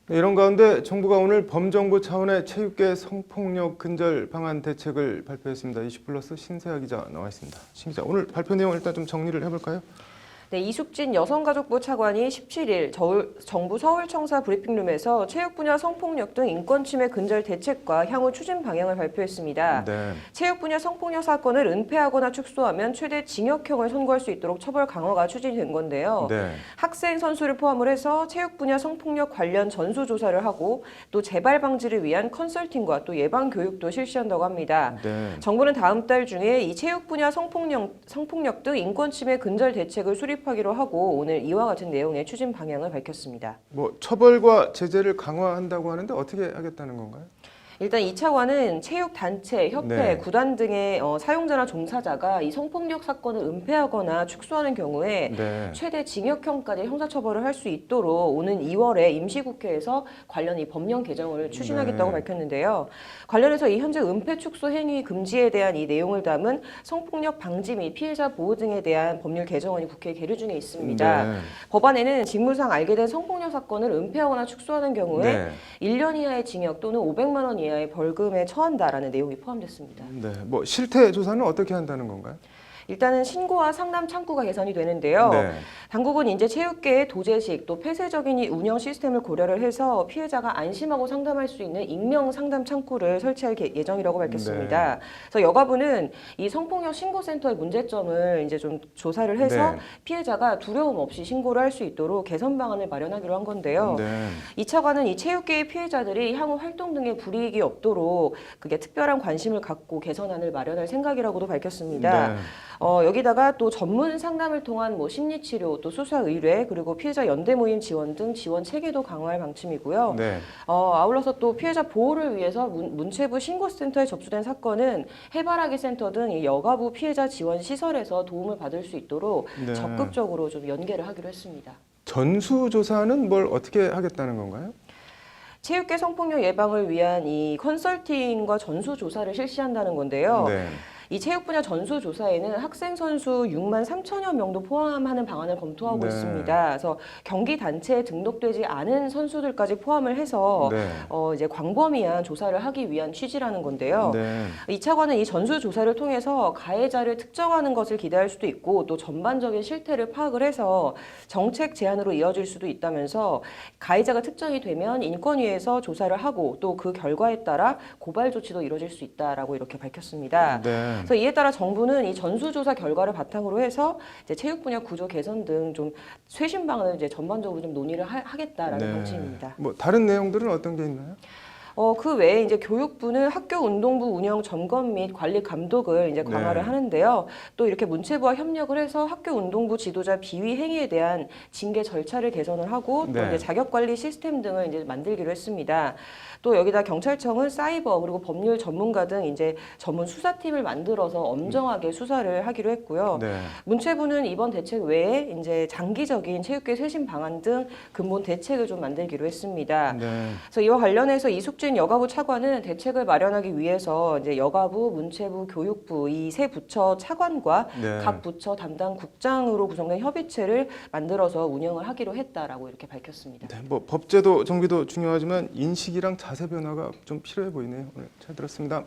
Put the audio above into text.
네, 이런 가운데 정부가 오늘 범정부 차원의 체육계 성폭력 근절 방안 대책을 발표했습니다. 이슈플러스 신세아 기자 나와 있습니다. 신 기자, 오늘 발표 내용 일단 좀 정리를 해볼까요? 네, 이숙진 여성가족부 차관이 17일 정부 서울청사 브리핑룸에서 체육 분야 성폭력 등 인권침해 근절 대책과 향후 추진 방향을 발표했습니다. 네. 체육 분야 성폭력 사건을 은폐하거나 축소하면 최대 징역형을 선고할 수 있도록 처벌 강화가 추진된 건데요. 네. 학생, 선수를 포함을 해서 체육 분야 성폭력 관련 전수조사를 하고 또 재발 방지를 위한 컨설팅과 또 예방 교육도 실시한다고 합니다. 네. 정부는 다음 달 중에 이 체육 분야 성폭력 등 인권침해 근절 대책을 수립하기로 하고 오늘 이와 같은 내용의 추진 방향을 밝혔습니다. 뭐 처벌과 제재를 강화한다고 하는데 어떻게 하겠다는 건가요? 일단 이 차관은 체육단체, 협회, 네. 구단 등의 사용자나 종사자가 이 성폭력 사건을 은폐하거나 축소하는 경우에 네. 최대 징역형까지 형사처벌을 할 수 있도록 오는 2월에 임시국회에서 관련 이 법령 개정을 추진하겠다고 네. 밝혔는데요. 관련해서 이 현재 은폐 축소 행위 금지에 대한 이 내용을 담은 성폭력 방지 및 피해자 보호 등에 대한 법률 개정안이 국회에 계류 중에 있습니다. 네. 법안에는 직무상 알게 된 성폭력 사건을 은폐하거나 축소하는 경우에 네. 1년 이하의 징역 또는 500만 원 이하의 벌금에 처한다라는 내용이 포함됐습니다. 네. 뭐 실태 조사는 어떻게 한다는 건가요? 일단은 신고와 상담 창구가 개선이 되는데요. 네. 당국은 이제 체육계의 도제식 또 폐쇄적인 이 운영 시스템을 고려를 해서 피해자가 안심하고 상담할 수 있는 익명 상담 창구를 설치할 예정이라고 밝혔습니다. 네. 그래서 여가부는 이 성폭력 신고센터의 문제점을 이제 좀 조사를 해서 네. 피해자가 두려움 없이 신고를 할 수 있도록 개선 방안을 마련하기로 한 건데요. 네. 이 차관은 이 체육계의 피해자들이 향후 활동 등의 불이익이 없도록 그게 특별한 관심을 갖고 개선안을 마련할 생각이라고도 밝혔습니다. 네. 여기다가 또 전문 상담을 통한 뭐 심리치료, 또 수사 의뢰, 그리고 피해자 연대 모임 지원 등 지원 체계도 강화할 방침이고요. 네. 아울러서 또 피해자 보호를 위해서 문체부 신고센터에 접수된 사건은 해바라기 센터 등 이 여가부 피해자 지원 시설에서 도움을 받을 수 있도록 네. 적극적으로 좀 연계를 하기로 했습니다. 전수조사는 뭘 어떻게 하겠다는 건가요? 체육계 성폭력 예방을 위한 이 컨설팅과 전수조사를 실시한다는 건데요. 네. 이 체육 분야 전수조사에는 학생 선수 6만 3천여 명도 포함하는 방안을 검토하고 네. 있습니다. 그래서 경기 단체에 등록되지 않은 선수들까지 포함을 해서 네. 이제 광범위한 조사를 하기 위한 취지라는 건데요. 네. 이 차관은 이 전수조사를 통해서 가해자를 특정하는 것을 기대할 수도 있고 또 전반적인 실태를 파악을 해서 정책 제안으로 이어질 수도 있다면서 가해자가 특정이 되면 인권위에서 조사를 하고 또 그 결과에 따라 고발 조치도 이뤄질 수 있다라고 이렇게 밝혔습니다. 네. 그래서 이에 따라 정부는 이 전수조사 결과를 바탕으로 해서 이제 체육 분야 구조 개선 등 좀 쇄신 방안을 이제 전반적으로 좀 논의를 하겠다라는 네. 방침입니다. 뭐 다른 내용들은 어떤 게 있나요? 그 외에 이제 교육부는 학교 운동부 운영 점검 및 관리 감독을 이제 강화를 네. 하는데요. 또 이렇게 문체부와 협력을 해서 학교 운동부 지도자 비위 행위에 대한 징계 절차를 개선을 하고 또 네. 이제 자격 관리 시스템 등을 이제 만들기로 했습니다. 또 여기다 경찰청은 사이버 그리고 법률 전문가 등 이제 전문 수사팀을 만들어서 엄정하게 수사를 하기로 했고요. 네. 문체부는 이번 대책 외에 이제 장기적인 체육계 쇄신 방안 등 근본 대책을 좀 만들기로 했습니다. 네. 그래서 이와 관련해서 이숙진 여가부 차관은 대책을 마련하기 위해서 이제 여가부, 문체부, 교육부 이 세 부처 차관과 네. 각 부처 담당 국장으로 구성된 협의체를 만들어서 운영을 하기로 했다라고 이렇게 밝혔습니다. 네, 뭐 법제도 정비도 중요하지만 인식이랑 자세 변화가 좀 필요해 보이네요. 오늘 잘 들었습니다.